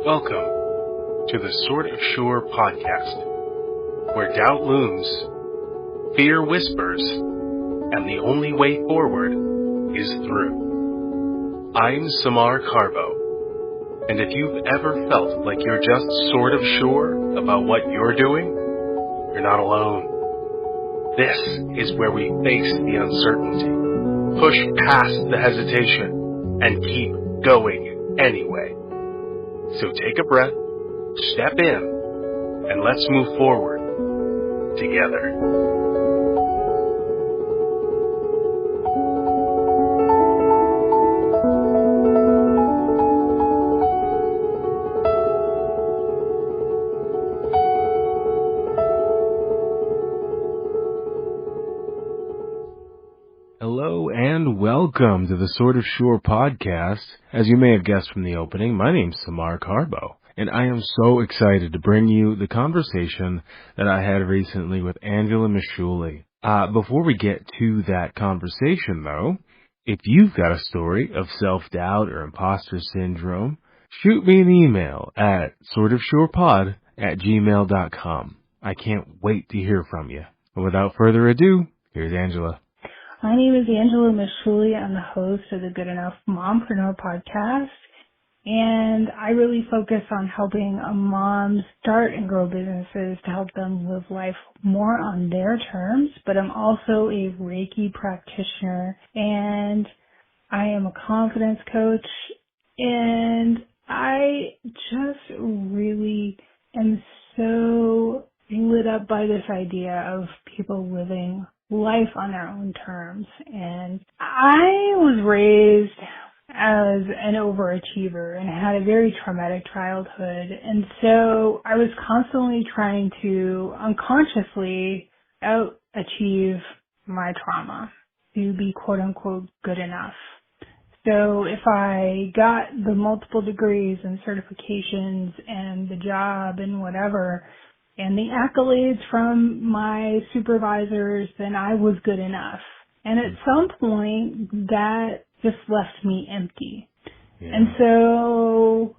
Welcome to the Sort of Sure podcast, where doubt looms, fear whispers, and the only way forward is through. I'm Samar Carbo, and if you've ever felt like you're just sort of sure about what you're doing, you're not alone. This is where we face the uncertainty, push past the hesitation, and keep going anyway. So take a breath, step in, and let's move forward together. Hello and welcome to the Sort of Sure podcast. As you may have guessed from the opening, my name's Samar Carbo, and I am so excited to bring you the conversation that I had recently with Angela Masciulli. Before we get to that conversation, though, if you've got a story of self-doubt or imposter syndrome, shoot me an email at sortofsurepod@gmail.com. I can't wait to hear from you. And without further ado, here's Angela. My name is Angela Masciulli. I'm the host of the Good Enough Mompreneur podcast, and I really focus on helping moms start and grow businesses to help them live life more on their terms. But I'm also a Reiki practitioner, and I am a confidence coach, and I just really am so lit up by this idea of people living life on their own terms. And I was raised as an overachiever and had a very traumatic childhood. And so I was constantly trying to unconsciously out-achieve my trauma to be quote unquote good enough. So if I got the multiple degrees and certifications and the job and whatever, and the accolades from my supervisors, then I was good enough. And at some point, that just left me empty. Yeah. And so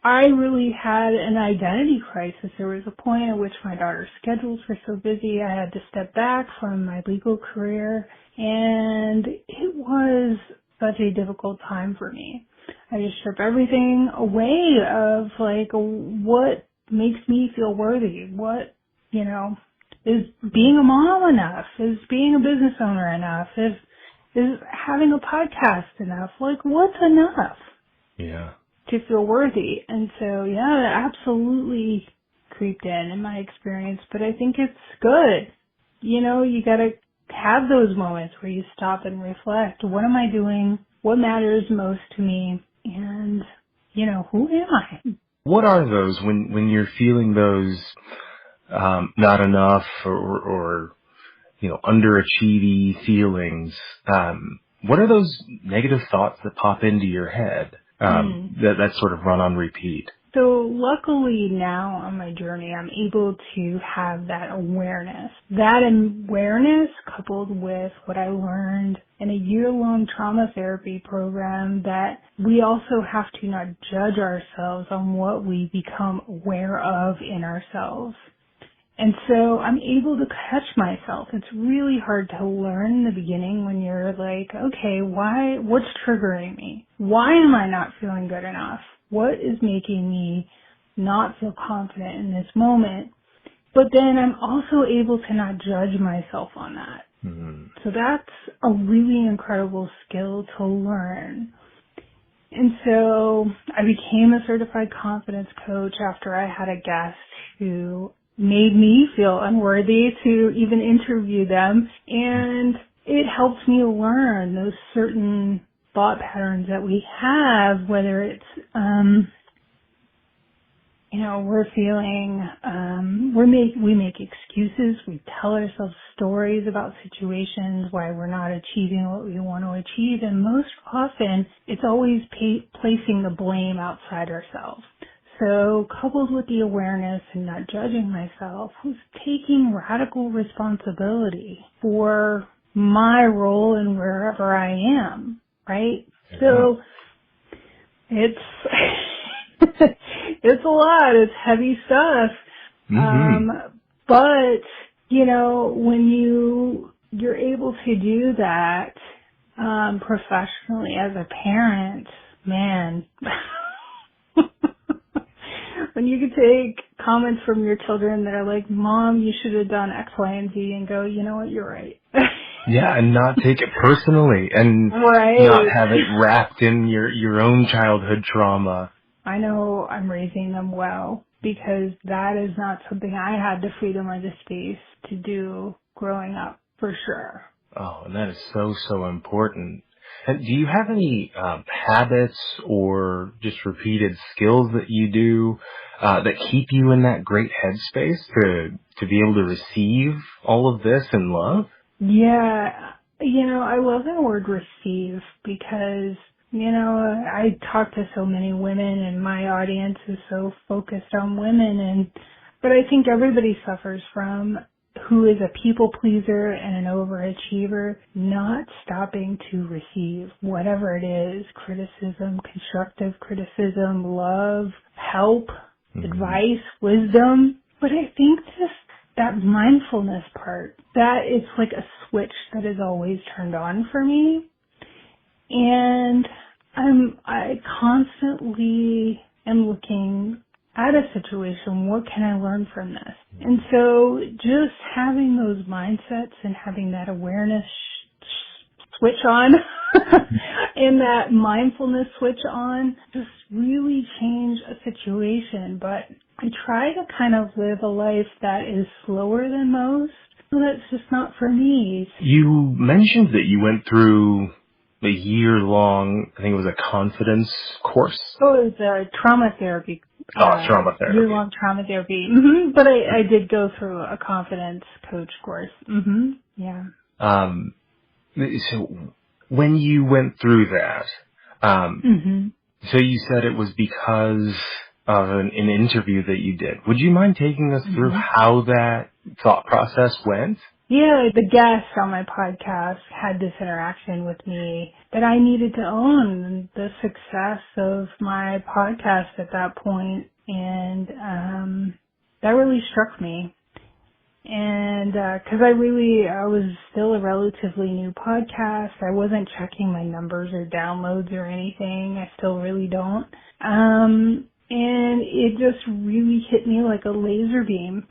I really had an identity crisis. There was a point at which my daughter's schedules were so busy, I had to step back from my legal career, and it was such a difficult time for me. I just stripped everything away of like what makes me feel worthy. What, is being a mom enough? Is being a business owner enough? Is having a podcast enough? Like, what's enough? Yeah. To feel worthy. And so, that absolutely creeped in my experience, but I think it's good. You gotta have those moments where you stop and reflect. What am I doing? What matters most to me? And, who am I? What are those when you're feeling those not enough or underachieving feelings? What are those negative thoughts that pop into your head that sort of run on repeat? So luckily now on my journey, I'm able to have that awareness. That awareness coupled with what I learned in a year-long trauma therapy program, that we also have to not judge ourselves on what we become aware of in ourselves. And so I'm able to catch myself. It's really hard to learn in the beginning when you're like, okay, what's triggering me? Why am I not feeling good enough? What is making me not feel confident in this moment? But then I'm also able to not judge myself on that. Mm-hmm. So that's a really incredible skill to learn. And so I became a certified confidence coach after I had a guest who made me feel unworthy to even interview them. And it helped me learn those certain thought patterns that we have, whether it's, we're feeling, we make excuses, we tell ourselves stories about situations, why we're not achieving what we want to achieve, and most often, it's always placing the blame outside ourselves. So coupled with the awareness and not judging myself, was taking radical responsibility for my role in wherever I am, right? Yeah. So it's It's a lot. It's heavy stuff. Mm-hmm. But, when you're able to do that, professionally as a parent, man, when you can take comments from your children that are like, Mom, you should have done X, Y, and Z, and go, you know what, you're right. Yeah, and not take it personally, and Right. not have it wrapped in your own childhood trauma. I know I'm raising them well, because that is not something I had the freedom or the space to do growing up, for sure. Oh, and that is so, so important. And do you have any habits or just repeated skills that you do that keep you in that great headspace to be able to receive all of this in love? Yeah, I love the word receive, because, I talk to so many women, and my audience is so focused on women, but I think everybody suffers from, who is a people pleaser and an overachiever, not stopping to receive whatever it is: criticism, constructive criticism, love, help, advice, wisdom. But I think that mindfulness part, that it's like a switch that is always turned on for me. And I constantly am looking at a situation, what can I learn from this? And so just having those mindsets and having that awareness switch on and that mindfulness switch on just really change a situation. But I try to kind of live a life that is slower than most. So that's just not for me. You mentioned that you went through a year-long, I think it was a confidence course. Oh, it was a trauma therapy. Trauma therapy. Year-long trauma therapy. Mm-hmm. But I did go through a confidence coach course. Mm-hmm. Yeah. So when you went through that, so you said it was because of an interview that you did. Would you mind taking us through how that thought process went? Yeah, the guest on my podcast had this interaction with me that I needed to own the success of my podcast at that point, and that really struck me. And because I was still a relatively new podcast, I wasn't checking my numbers or downloads or anything. I still really don't. And it just really hit me like a laser beam.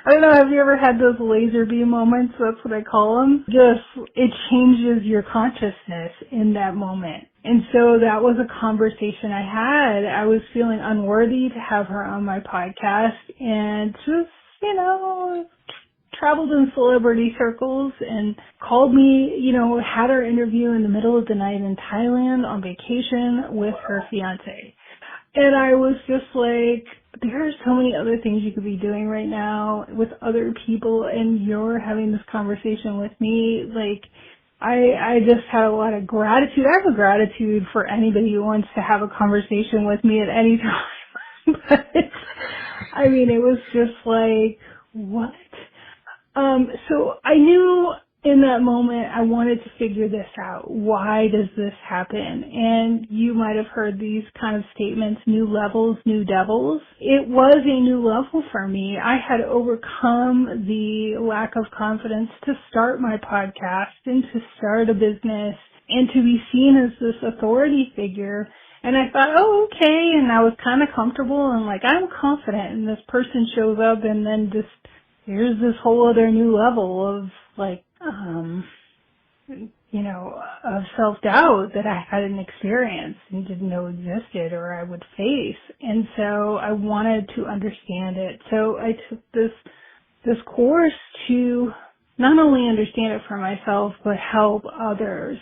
I don't know, have you ever had those laser beam moments? That's what I call them. It changes your consciousness in that moment. And so that was a conversation I had. I was feeling unworthy to have her on my podcast, and just, traveled in celebrity circles and called me, had her interview in the middle of the night in Thailand on vacation with her fiance. And I was just like, there are so many other things you could be doing right now with other people, and you're having this conversation with me. Like, I just had a lot of gratitude. I have a gratitude for anybody who wants to have a conversation with me at any time. But, it was just like, what? So I knew in that moment I wanted to figure this out. Why does this happen? And you might have heard these kind of statements, new levels, new devils. It was a new level for me. I had overcome the lack of confidence to start my podcast and to start a business and to be seen as this authority figure. And I thought, oh, okay. And I was kind of comfortable and like, I'm confident. And this person shows up, and then just, here's this whole other new level of like, of self-doubt that I hadn't experienced and didn't know existed or I would face. And so I wanted to understand it. So I took this course to not only understand it for myself, but help others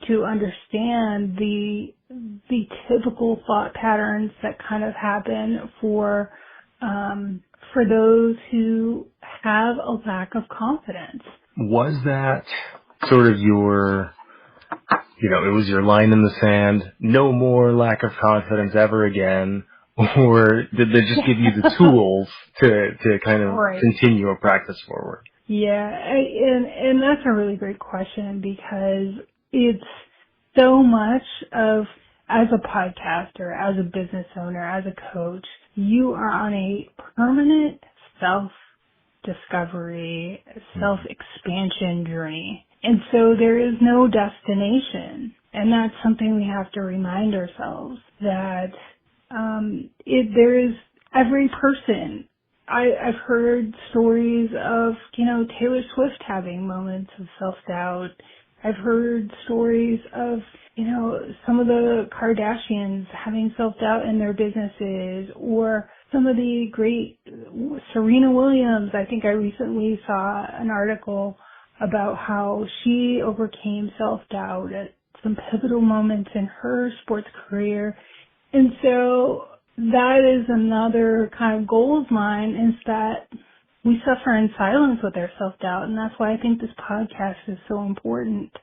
to understand the typical thought patterns that kind of happen for those who have a lack of confidence. Was that sort of your, it was your line in the sand, no more lack of confidence ever again, or did they just give you the tools to kind of continue a practice forward? Yeah, and that's a really great question, because it's so much of, as a podcaster, as a business owner, as a coach, you are on a permanent self-discovery, self-expansion journey. And so there is no destination. And that's something we have to remind ourselves that there is every person. I've heard stories of, Taylor Swift having moments of self-doubt. I've heard stories of, some of the Kardashians having self-doubt in their businesses, or some of the great Serena Williams. I think I recently saw an article about how she overcame self-doubt at some pivotal moments in her sports career. And so that is another kind of goal of mine, is that we suffer in silence with our self-doubt. And that's why I think this podcast is so important.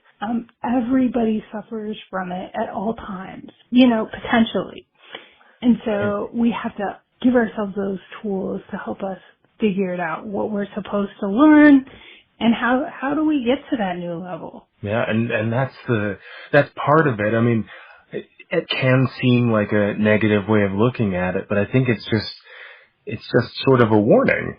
Everybody suffers from it at all times, potentially. And so we have to give ourselves those tools to help us figure it out, what we're supposed to learn, and how do we get to that new level? Yeah, and that's part of it. I mean, it can seem like a negative way of looking at it, but I think it's just sort of a warning.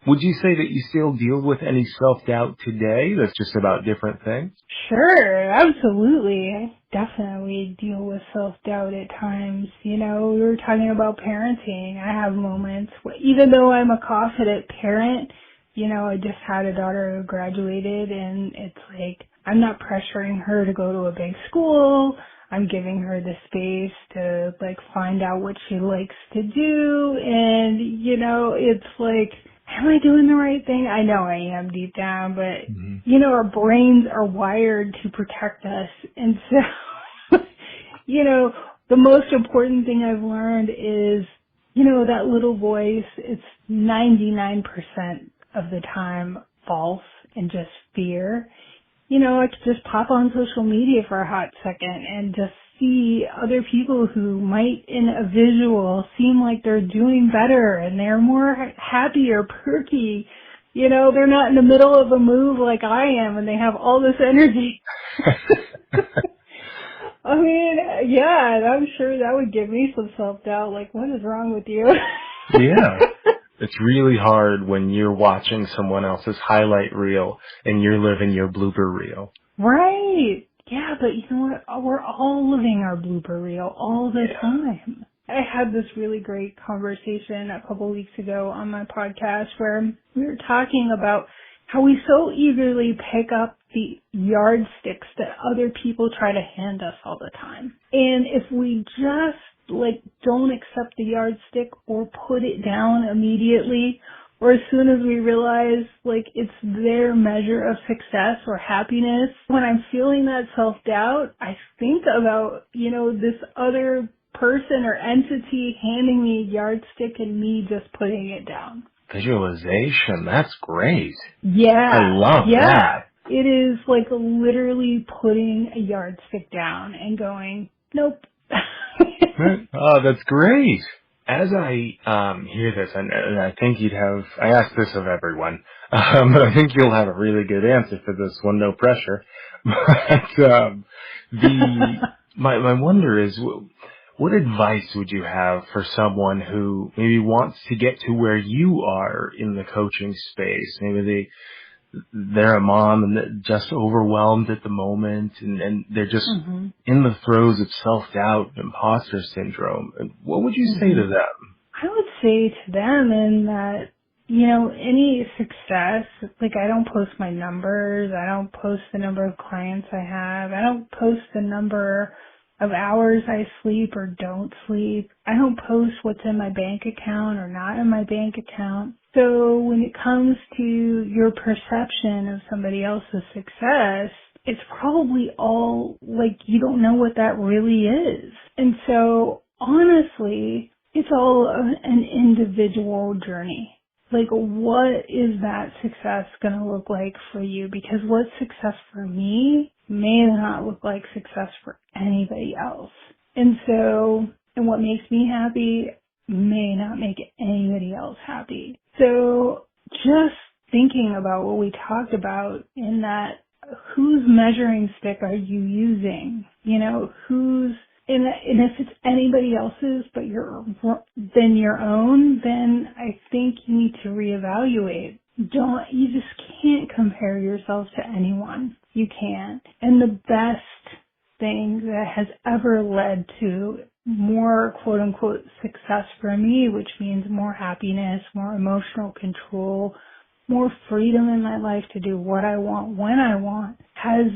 Would you say that you still deal with any self-doubt today that's just about different things? Sure, absolutely. I definitely deal with self-doubt at times. We were talking about parenting. I have moments where, even though I'm a confident parent, I just had a daughter who graduated, and it's like, I'm not pressuring her to go to a big school. I'm giving her the space to, find out what she likes to do. And, it's like, am I doing the right thing? I know I am deep down, but, our brains are wired to protect us. And so, the most important thing I've learned is, that little voice, it's 99% of the time false and just fear. I could just pop on social media for a hot second and just see other people who might, in a visual, seem like they're doing better and they're more happy or perky. They're not in the middle of a move like I am, and they have all this energy. I mean, yeah, and I'm sure that would give me some self-doubt, like, what is wrong with you? Yeah. It's really hard when you're watching someone else's highlight reel and you're living your blooper reel. Right. Yeah, but you know what? We're all living our blooper reel all the time. I had this really great conversation a couple weeks ago on my podcast where we were talking about how we so eagerly pick up the yardsticks that other people try to hand us all the time. And if we just don't accept the yardstick or put it down immediately, or as soon as we realize it's their measure of success or happiness, when I'm feeling that self-doubt, I think about, this other person or entity handing me a yardstick and me just putting it down. Visualization, that's great. Yeah. I love that. It is literally putting a yardstick down and going, nope. Oh, that's great. As I hear this, and I think I ask this of everyone, but I think you'll have a really good answer for this one, no pressure. But my wonder is, what advice would you have for someone who maybe wants to get to where you are in the coaching space? Maybe they're a mom and they're just overwhelmed at the moment, and they're just in the throes of self-doubt, imposter syndrome. And what would you say to them? I would say to them in that, any success, I don't post my numbers, I don't post the number of clients I have, I don't post the number of hours I sleep or don't sleep, I don't post what's in my bank account or not in my bank account. So when it comes to your perception of somebody else's success, it's probably all you don't know what that really is. And so honestly, it's all an individual journey. What is that success going to look like for you? Because what's success for me may not look like success for anybody else. And what makes me happy may not make anybody else happy. So just thinking about what we talked about in that, whose measuring stick are you using? Whose And if it's anybody else's but than your own, then I think you need to reevaluate. You just can't compare yourself to anyone. You can't. And the best thing that has ever led to more quote unquote success for me, which means more happiness, more emotional control, more freedom in my life to do what I want when I want, has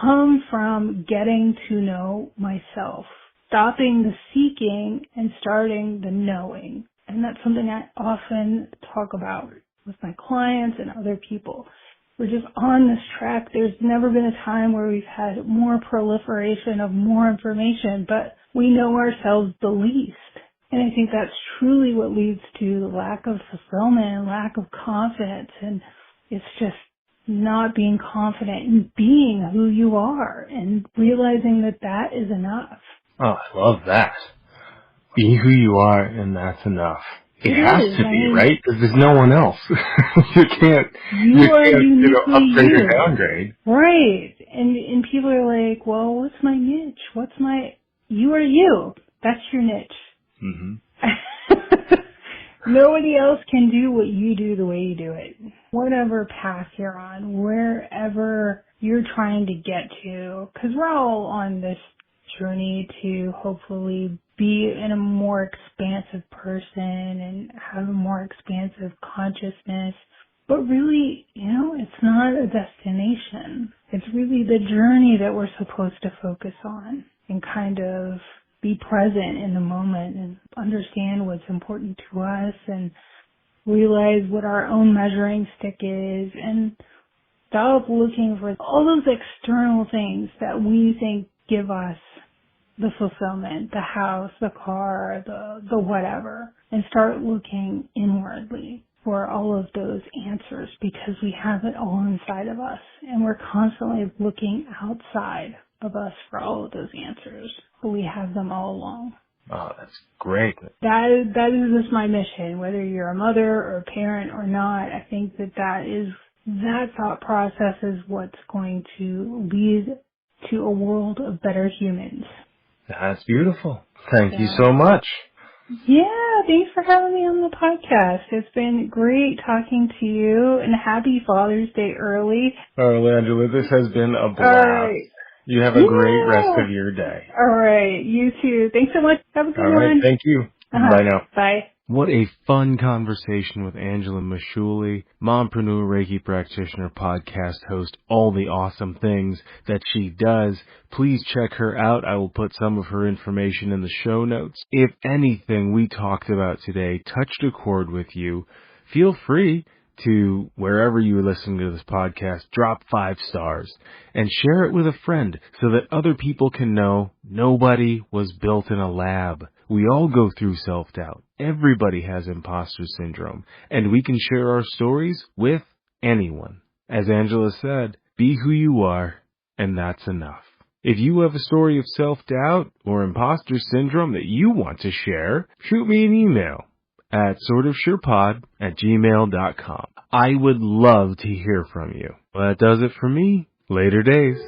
come from getting to know myself, stopping the seeking and starting the knowing. And that's something I often talk about with my clients and other people. We're just on this track. There's never been a time where we've had more proliferation of more information, but we know ourselves the least. And I think that's truly what leads to the lack of fulfillment and lack of confidence. And it's just not being confident in being who you are and realizing that that is enough. Oh, I love that. Be who you are, and that's enough. It has to be, right? Because there's no one else. you can't upgrade or downgrade. Right. And people are like, well, what's my niche? You are you. That's your niche. Mm-hmm. Nobody else can do what you do the way you do it. Whatever path you're on, wherever you're trying to get to, because we're all on this journey to hopefully be in a more expansive person and have a more expansive consciousness. But really, it's not a destination. It's really the journey that we're supposed to focus on and kind of be present in the moment and understand what's important to us and realize what our own measuring stick is and stop looking for all those external things that we think give us the fulfillment, the house, the car, the whatever, and start looking inwardly for all of those answers because we have it all inside of us and we're constantly looking outside of us for all of those answers, but we have them all along. Oh, that's great. That is just my mission, whether you're a mother or a parent or not. I think that thought process is what's going to lead to a world of better humans. That's beautiful. Thank you so much. Yeah, thanks for having me on the podcast. It's been great talking to you, and happy Father's Day early. All right, Angela, this has been a blast. All right. You have a great rest of your day. All right, you too. Thanks so much. Have a good one. All right, thank you. Bye now. Bye. What a fun conversation with Angela Masciulli, mompreneur, Reiki practitioner, podcast host, all the awesome things that she does. Please check her out. I will put some of her information in the show notes. If anything we talked about today touched a chord with you, feel free to, wherever you listen to this podcast, drop 5 stars and share it with a friend so that other people can know nobody was built in a lab. We all go through self-doubt. Everybody has imposter syndrome, and we can share our stories with anyone. As Angela said, be who you are, and that's enough. If you have a story of self-doubt or imposter syndrome that you want to share, shoot me an email at sortofsurepod@gmail.com. I would love to hear from you. Well, that does it for me. Later days.